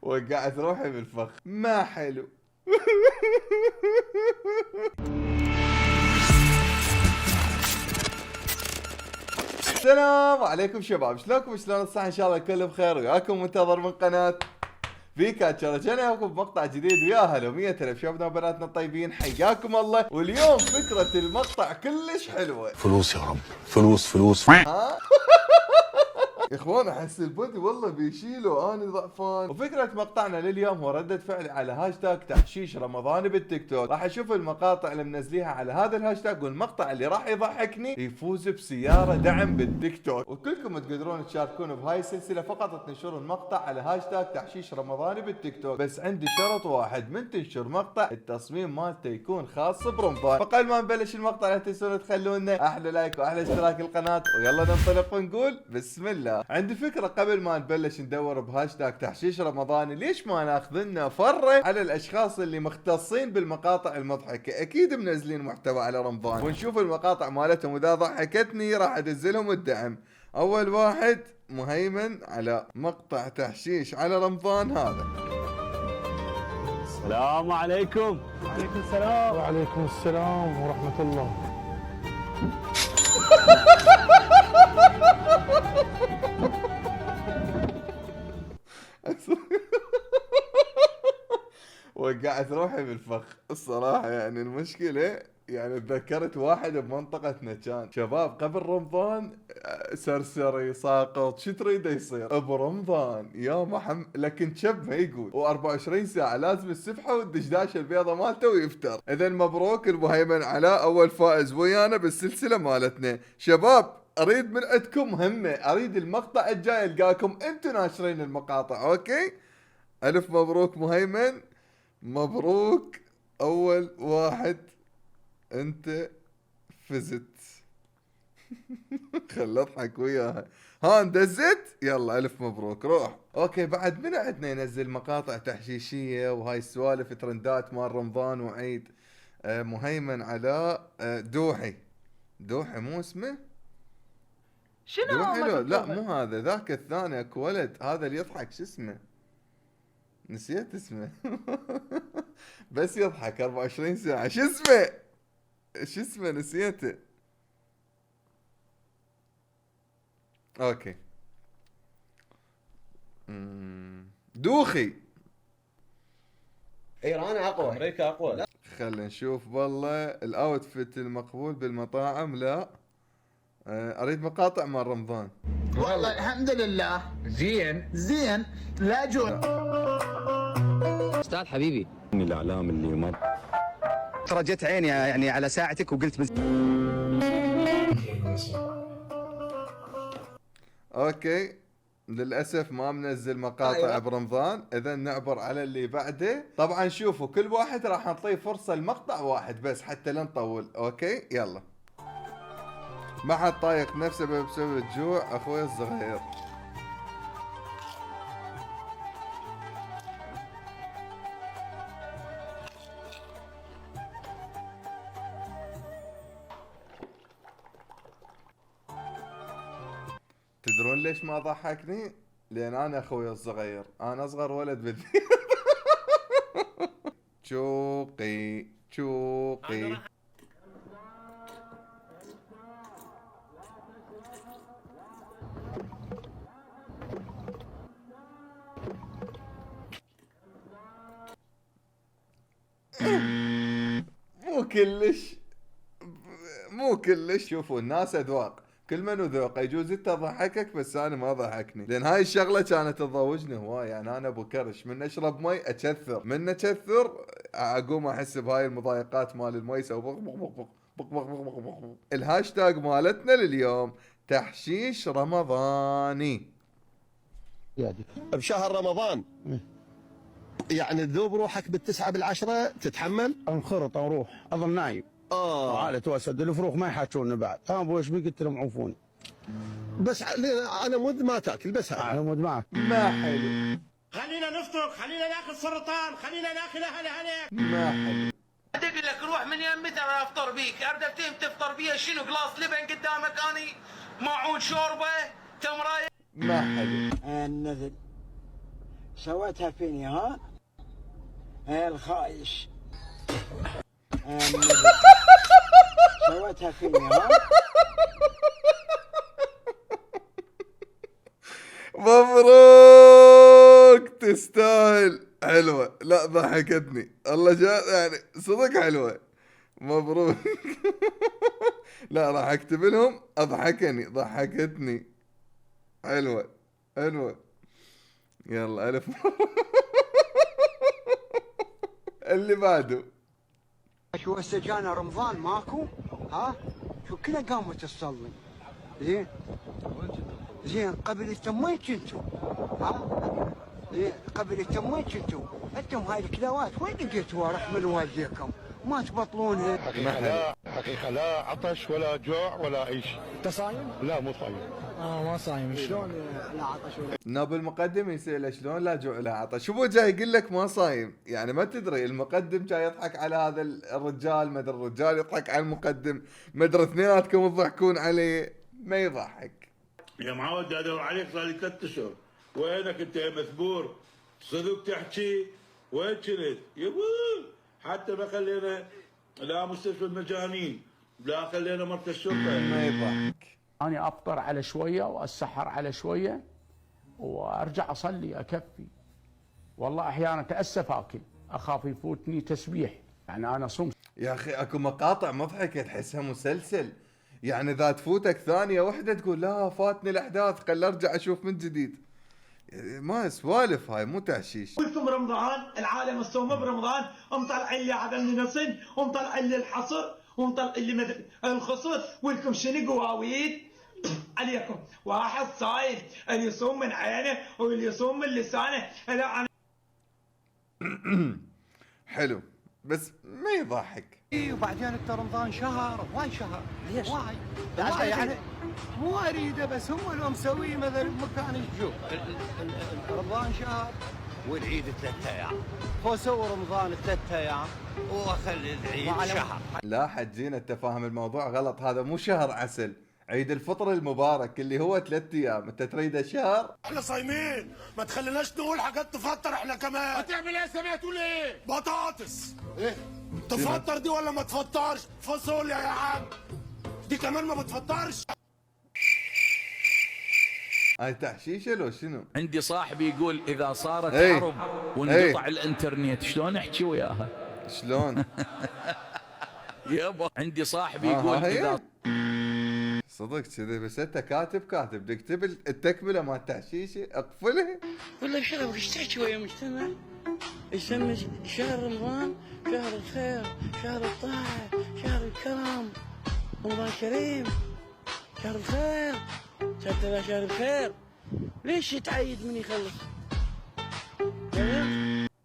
وقعت روحي بالفخ، ما حلو. السلام عليكم شباب، شلونكم؟ شلون الصحة؟ ان شاء الله الكل بخير، وياكم منتظر من قناة فيكا. رجعنا لكم بمقطع جديد، ويا هلا 100,000 شبابنا وبناتنا الطيبين، حياكم الله. واليوم فكرة المقطع كلش حلوة. فلوس يا رب، فلوس فلوس. ها يا اخوان، احس البودي والله بيشيله، اني ضعفان. وفكره مقطعنا لليوم هو ردة فعل على هاشتاج تحشيش رمضاني بالتيك توك. راح اشوف المقاطع اللي منزليها على هذا الهاشتاج، والمقطع اللي راح يضحكني يفوز بسياره دعم بالتيك توك. وكلكم تقدرون تشاركون بهاي السلسله، فقط تنشرون المقطع على هاشتاج تحشيش رمضاني بالتيك توك. بس عندي شرط واحد، من تنشر مقطع التصميم مالته يكون خاص برمضان. فقبل ما نبلش المقطع لا تنسون تخلونا احلى لايك واحلى اشتراك القناه، ويلا ننطلق ونقول بسم الله. عندي فكرة قبل ما نبلش ندور بهاشتاج تحشيش رمضاني، ليش ما ناخذ لنا فرة على الاشخاص اللي مختصين بالمقاطع المضحكة، اكيد منزلين محتوى على رمضان، ونشوف المقاطع مالتهم، واذا ضحكتني راح ادزلهم الدعم. اول واحد مهيمن على مقطع تحشيش على رمضان هذا. السلام عليكم. وعليكم السلام. وعليكم السلام ورحمة الله. وقعت روحي بالفخ الصراحة. يعني المشكلة، يعني تذكرت واحد بمنطقتنا كان شباب قبل رمضان سرسري ساقط، شو تريده يصير برمضان يا لكن شب ما يقول، و24 ساعة لازم السبحة والدشداشة البيضة مالته ويفتر. اذا مبروك المهيمن علاء، اول فائز ويانا بالسلسلة مالتنا. شباب اريد من عندكم همة، اريد المقطع الجاي القاكم انتم ناشرين المقاطع، اوكي؟ الف مبروك مهيمن، مبروك اول واحد انت فزت. خل اضحك وياها. ها اندزت، يلا الف مبروك، روح. اوكي، بعد من عندنا ينزل مقاطع تحشيشيه وهاي السوالف ترندات مال رمضان وعيد؟ مهيمن علاء، دوحي مو اسمه؟ شنو دوحي ما لا تطلبه؟ مو هذا، ذاك الثاني، اكو ولد هذا اللي يضحك، شو اسمه؟ نسيت اسمه. بس يضحك 24 ساعة، شو اسمه نسيته. اوكي، دوخي. ايران اقوى، امريكا اقوى. خلينا نشوف والله الاوتفيت المقبول بالمطاعم. لا، اريد مقاطع مال رمضان. والله الحمد لله زين لا جوع. استاذ حبيبي من الاعلام اللي مر ترى جت عيني يعني على ساعتك وقلت بس. اوكي، للاسف ما منزل مقاطع أيوة. برمضان. اذا نعبر على اللي بعده. طبعا شوفوا، كل واحد راح نعطيه فرصه المقطع واحد بس حتى لا نطول. اوكي يلا. ما حد طايق نفسه بسبب الجوع، اخوي الصغير. تدرون ليش ما ضحكني؟ لان انا اخوي الصغير، انا اصغر ولد بالدنيا. شوقي. مو كلش. شوفوا الناس اذواق، كل من وذوق. يجوز انت ضحكك بس انا ما ضحكني، لان هاي الشغله كانت تضوجني هواي. يعني انا ابو كرش، من اشرب مي اكثر، من اكثر اقوم احس بهاي المضايقات مال المي، يسوي بق بق بق بق بق بق بق بق بق. الهاشتاج مالتنا لليوم تحشيش رمضاني. بشهر رمضان يعني تذوب روحك بالتسعة بالعشرة تتحمل؟ انخرط اروح اظل نايم. عالة واسد الفروخ ما يحاجون بعد. ابو ايش بي؟ قلت لهم عوفوني. بس انا مد ما تاكل بس هاي. انا مود معك. ما حلو، خلينا نفطر، خلينا ناكل سرطان، خلينا ناكل اهل عليك. ما حلو. ادق لك روح من يمتى انا افطر بيك؟ اردفتين تفطر بيها شنو؟ قلاص لبن قدامك اني، ماعون شوربه، تمرايه. ما حلو. النذل سويتها فيني ها؟ الخايش. النذل سويتها فيني ها؟ مبروك تستاهل. حلوة، لا ضحكتني الله يعني صدق حلوة. مبروك. لا راح اكتب لهم اضحكني ضحكتني. حلوة حلوة. يلا الف. اللي بعده. شو هسه جانا رمضان ماكو؟ ها؟ شو كلها قامت تصلي؟ زين؟ زين قبل انتم وين كنتوا؟ ها؟ زين قبل انتم وين كنتوا؟ انتم هاي الكلاوات وين لقيتوها رحم والديكم؟ ما تبطلونها. حقيقة لا عطش ولا جوع ولا أي شيء. انت صايم؟ لا مو صايم. ما صايم شلون لا عطش ولا ناب المقدم يسأله شلون لا جوع لا عطش. شو جاي يقول لك ما صايم؟ يعني ما تدري المقدم جاي يضحك على هذا الرجال، مدري الرجال يضحك على المقدم، مدري اثنيناتكم تضحكون عليه. ما يضحك. يا معود ادور عليك صار لي 3 اشهر. وينك انت يا مثبور؟ صدق تحكي؟ وين كنت؟ يبا حتى ما خلينا لا مستشفى المجانين، لا خلينا مركز شرطه. ما يضحك. أنا أفطر على شوية وأسحر على شوية وأرجع أصلي أكفي. والله أحيانا أتأسف آكل، أخاف يفوتني تسبيح، يعني أنا صمت. يا اخي اكو مقاطع مضحكه تحسها مسلسل، يعني اذا تفوتك ثانيه واحده تقول لا فاتني الاحداث خل ارجع اشوف من جديد. ما سوالف هاي مو تحشيش. ولكم رمضان العالم الصوم برمضان ومطلع لي عدم نصن ومطلع لي الحصر ومطلع لي مدري الخصر ولكم شنو قواويد عليكم. واحد صايم اللي يصوم من عينه واللي يصوم من لسانه. انا حلو بس ما يضحك. وبعدين انت رمضان شهر واي شهر ليش؟ واي يعني مو اريده بس هم اللي مسويه مثلا بمكان الجو. رمضان شهر والعيد 3 ايام، فسووا رمضان 3 ايام واخلي العيد شهر. لا حجينا انت فاهم الموضوع غلط. هذا مو شهر عسل، عيد الفطر المبارك اللي هو 3 ايام، انت تريده شهر؟ احنا صايمين ما تخليناش نقول حاجات تفطر احنا كمان. هتعمل ايه سامع تقول ايه؟ بطاطس. ايه؟ تفطر دي ولا ما تفطرش؟ فاصوليا يا عم. دي كمان ما بتفطرش. هاي تحشيشه لو شنو؟ عندي صاحبي يقول اذا صارت ايه. حرب وانقطع الانترنت شلون احكي وياها؟ شلون؟ يابا عندي صاحبي يقول اذا صدق كذي بس انت كاتب اكتب التكمله مال تحشيشه اقفلها. والله شرف ايش تحكي ويا مجتمع يسمي شهر رمضان شهر الخير، شهر الطاعة، شهر الكرم. رمضان كريم، شهر الخير، شهر الخير. ليش يتعيد من يخلص؟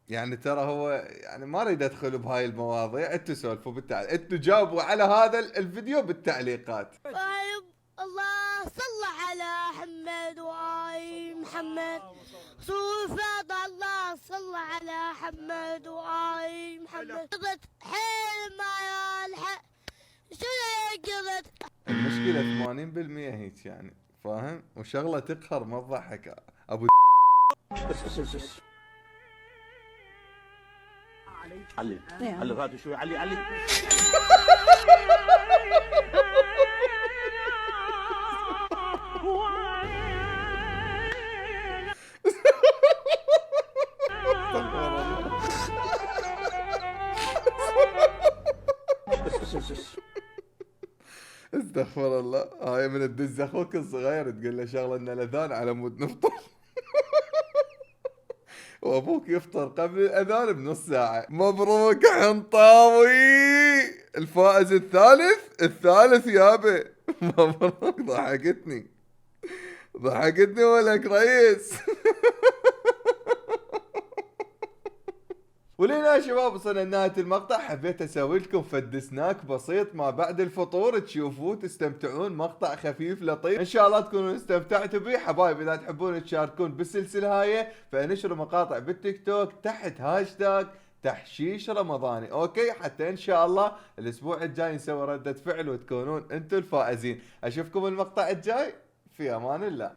يعني ترى هو يعني ما اريد ادخل بهاي المواضيع، انتوا سولفوا بالتعليق، انتوا جاوبوا على هذا الفيديو بالتعليقات. الله صل على محمد وآل محمد. صوفات الله صل على محمد وآل محمد. قضت حيل ما يلحق شنو قضت. المشكلة 80% هيك يعني فاهم، وشغلة تقهر ما تضحك ابو علي علي غادي شوي علي استغفر الله. هاي من تدز اخوك الصغير تقول له شغله ان الاذان على مود نفطر. وابوك يفطر قبل الاذان بنص ساعه. مبروك حنطاوي الفائز الثالث يابا. مبروك. ضحكتني ولك ريس. ولينا يا شباب وصلنا لنهاية المقطع. حبيت اسوي لكم فد سناك بسيط ما بعد الفطور تشوفوه تستمتعون، مقطع خفيف لطيف ان شاء الله تكونوا استمتعتوا به. حبايب اذا تحبون تشاركون بالسلسلة هاي فانشروا مقاطع بالتيك توك تحت هاشتاج تحشيش رمضاني، اوكي، حتى ان شاء الله الاسبوع الجاي نسوي ردة فعل وتكونون انتم الفائزين. اشوفكم المقطع الجاي في امان الله.